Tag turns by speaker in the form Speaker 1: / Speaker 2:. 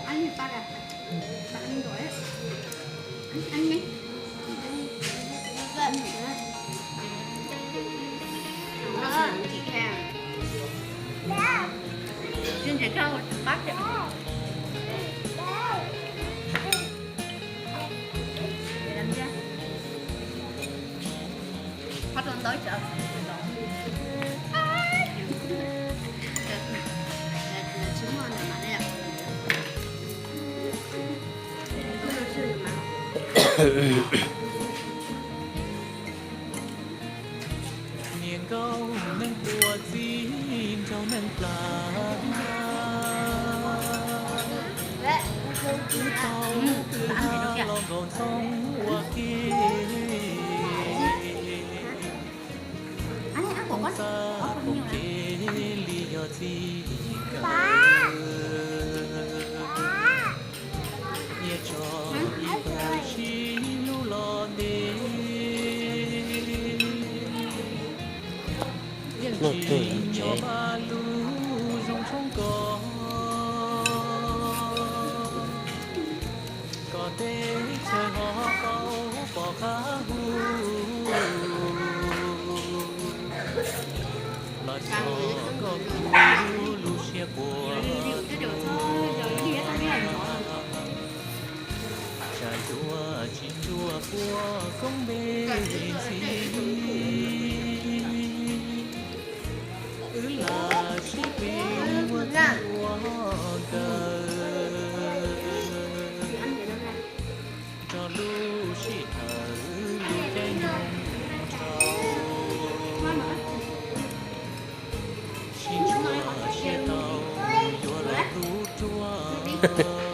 Speaker 1: Ăn thì ba à? Bạn ăn rồi á. Ăn đi. Ăn rồi á. Chị Khang. Xin chị Khang bắt cho. Để làm ra. Phát lên tới chợ. Trứng ngon này mà đây ạ.
Speaker 2: 年糕能多金，就能ปลาคือเต่าคือหาลองก่อนสองหัวกิน
Speaker 1: Ăn ăn của con.
Speaker 2: ซา
Speaker 1: Có
Speaker 2: ค
Speaker 1: con
Speaker 2: ง
Speaker 1: nhiều
Speaker 2: เก
Speaker 1: lắm.
Speaker 2: ลียอจีเนี่ยจออีกราชีลูลอเดยังจียอบาลูยงชงกอก็เด้เธอหอเขาปอขาหูลอดชอก็คูลูเชียบัว
Speaker 1: Cái điều thôi, rồi đi hết ăn đi hành rồi.
Speaker 2: trà chua chỉ chua của không bên gì là chỉ vì một chua cờ cho lu chỉ thở cái nhung trâu chỉ chua chỉ tàu chua là rú chua